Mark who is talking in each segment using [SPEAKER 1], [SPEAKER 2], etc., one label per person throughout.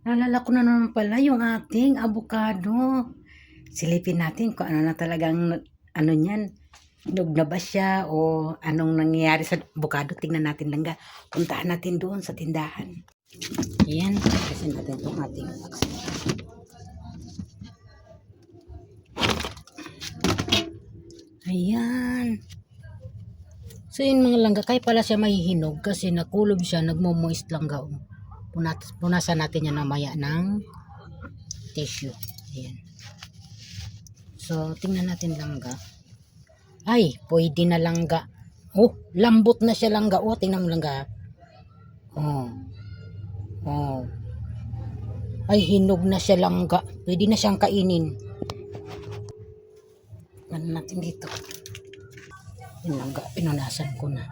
[SPEAKER 1] Naalala ko na naman pala yung ating avocado. Silipin natin kung ano na talagang ano niyan. Hinog na ba siya o anong nangyayari sa avocado. Tingnan natin lang ga. Puntahan natin doon sa tindahan. Ayan. Kasi natin itong ating ayan. So yun mga langga, kaya pala siya mahihinog kasi nakulob siya, nagmo-moist langga. Punasan natin yan mamaya ng tissue. Ayan. So tingnan natin langga. Ay, pwede na langga. Oh, lambot na siya langga. Oh, tingnan mo langga. Oh. Oh. Ay, hinog na siya langga. Pwede na siyang kainin. Ano natin dito? Yung langga, pinunasan ko na.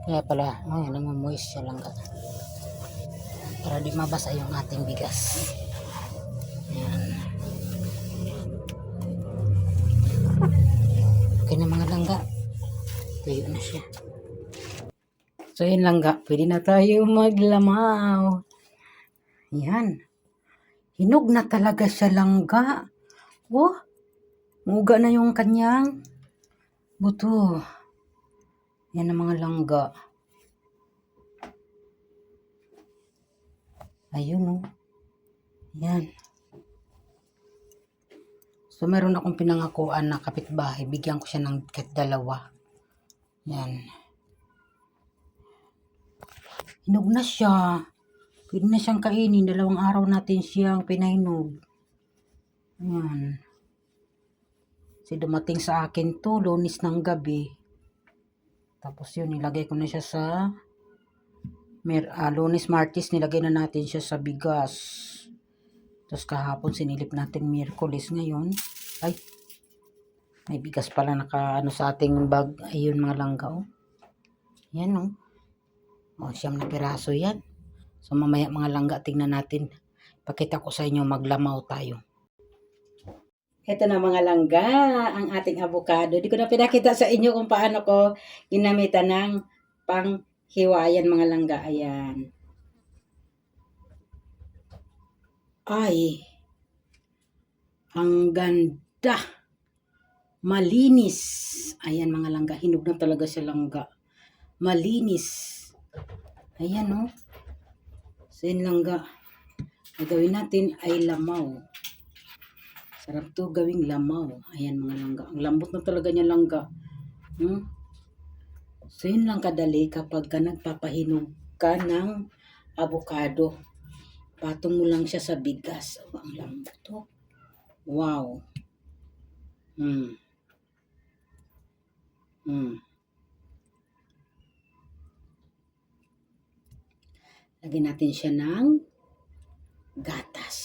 [SPEAKER 1] Kaya pala, oh, namamoist siya langga. Para di mabasa yung ating bigas. Ayan. Okay na mga langga. Tuyo na siya. So yun langga, pwede na tayo maglamaw. Yan. Hinog na talaga siya langga. Oh, muga na yung kanyang buto. Yan ang mga langga. Ayun oh. Yan. So meron akong pinangakuan na kapitbahay. Bigyan ko siya ng kahit dalawa. Yan. Hinog na siya. Pwede na siyang kainin. 2 araw natin siyang pinahinog. Yan. Kasi dumating sa akin to, Lunes ng gabi. Tapos yun, nilagay ko na siya sa Lunes, Martes, nilagay na natin siya sa bigas. Tapos kahapon, sinilip natin Miyerkules. Ngayon, ay, may bigas pala naka, sa ating bag. Ayun mga langga, oh. Yan, oh. O, 9 na piraso yan. So, mamaya mga langga, tingnan natin. Pakita ko sa inyo, maglamaw tayo. Ito na mga langga, ang ating avocado. Di ko na pinakita sa inyo kung paano ko ginamitan ng panghiwayan mga langga. Ayan. Ay, ang ganda. Malinis. Ayan mga langga, hinog na talaga siya langga. Malinis. Ayan oh. So yun langga. Ang gawin natin ay lamaw. Sarap to gawing lamaw. Ayan mga langga. Ang lambot na talaga niya langga. So yun lang kadali kapag ka nagpapahinog ka ng avocado. Patong mo lang siya sa bigas. Oh, ang lambot to. Wow. Lagyan natin siya ng gatas.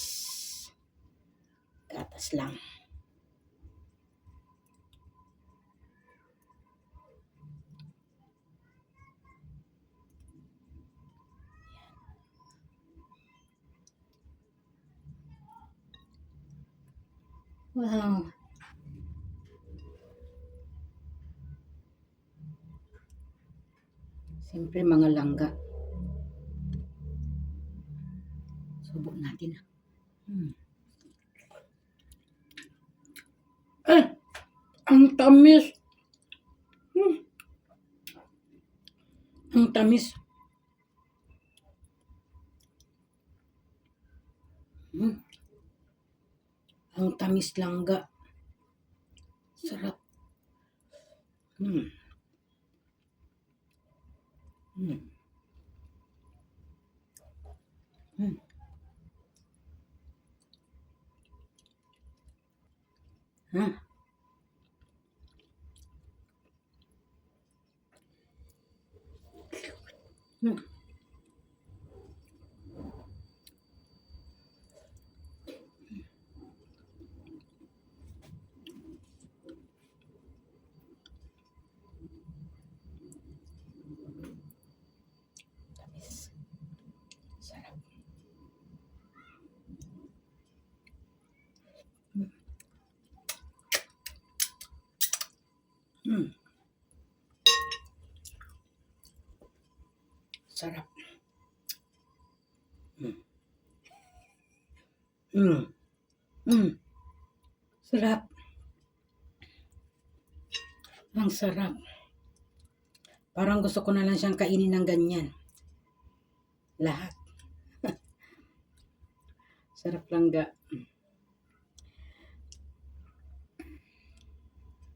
[SPEAKER 1] Gatas lang. Wow. Siyempre mga langga. Subok natin. Ang tamis. Ang tamis. Ang tamis langga. Sarap. Tamis. Sarap. Sarap. Mm. Mm. Sarap. Ang sarap. Parang gusto ko na lang siyang kainin ng ganyan. Lahat. Sarap langga.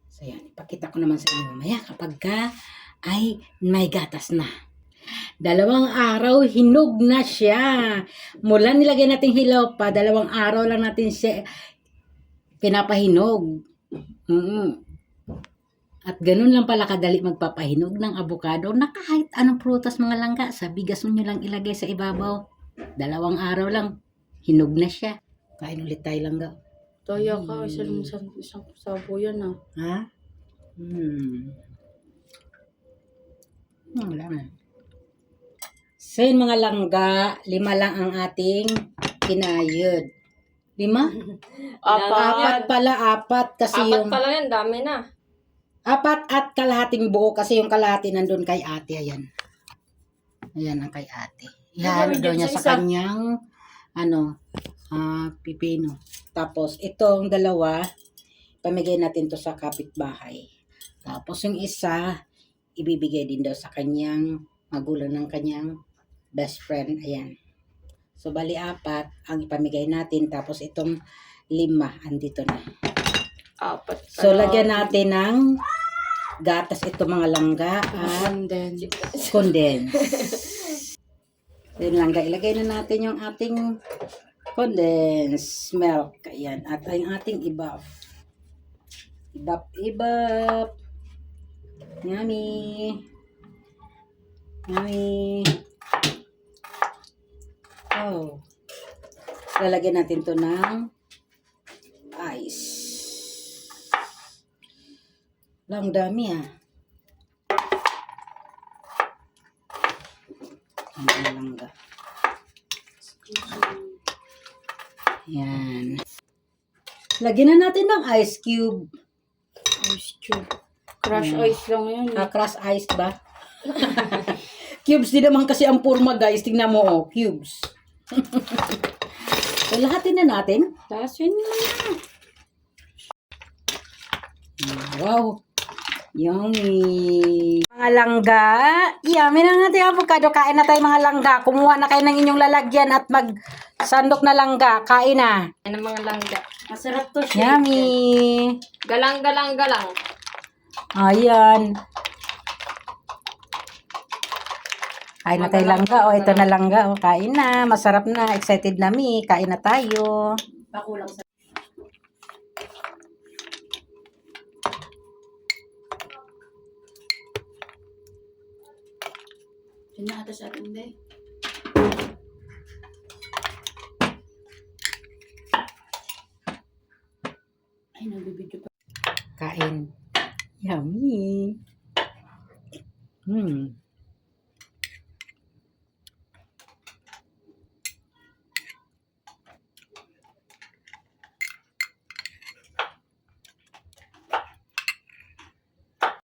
[SPEAKER 1] So yan, ipakita ko naman sa inyo mamaya kapag ay may gatas na. 2 araw, hinog na siya. Mula nilagay natin hilaw pa, 2 araw lang natin siya pinapahinog. At ganun lang pala kadali magpapahinog ng avocado na kahit anong prutas mga langga, sa bigas mo nyo lang ilagay sa ibabaw. 2 araw lang, hinog na siya. Kain ulit tayo langga.
[SPEAKER 2] Toya ka, isang sabo yan ah.
[SPEAKER 1] Ha? Wala na. So yun mga langga, 5 lang ang ating kinayod. 5? 4 pala, 4 kasi
[SPEAKER 2] 4
[SPEAKER 1] yung
[SPEAKER 2] pa lang yan, dami na.
[SPEAKER 1] 4 at kalahating buo kasi yung kalahati nandun kay ate. Ayan. Ayan ang kay ate. Ihalo daw niya sa kanyang pipino. Tapos itong 2, pamigay natin to sa kapitbahay. Tapos yung isa, ibibigay din daw sa kanyang magulang ng kanyang best friend. Ayan. So, bali 4 ang ipamigay natin. Tapos itong 5, andito na.
[SPEAKER 2] 4 pa
[SPEAKER 1] So,
[SPEAKER 2] lang.
[SPEAKER 1] lagyan natin ng gatas ito mga langga at condense. So, yun langga. Ilagay na natin yung ating condensed milk. Ayan. At ang ating ibap. Ibap. Yummy. Yummy. Oh. Lalagyan natin to ng ice. Lang dami ah. Ang langga. Yan. Lagyan na natin ng ice cube.
[SPEAKER 2] Ice cube. Crush ice lang yun.
[SPEAKER 1] Crush ice ba? Cubes din naman kasi ang forma guys. Tingnan mo oh, cubes. So, lahatin na natin.
[SPEAKER 2] Tasin na.
[SPEAKER 1] Wow. Yummy. Mga langga. Yummy na natin avocado. Kain na tayo mga langga. Kumuha na kayo ng inyong lalagyan at magsandok na langga. Kain na.
[SPEAKER 2] Yan ang mga langga. Masarap to siya.
[SPEAKER 1] Yummy.
[SPEAKER 2] Galang.
[SPEAKER 1] Ayan. Kain na tayo langga. O, ito na langga. O, kain na. Masarap na. Excited na mi. Kain na tayo.
[SPEAKER 2] Pakulang sa... Diyan na ata sa atin, be. Ay, nagbibidyo pa.
[SPEAKER 1] Kain. Yummy.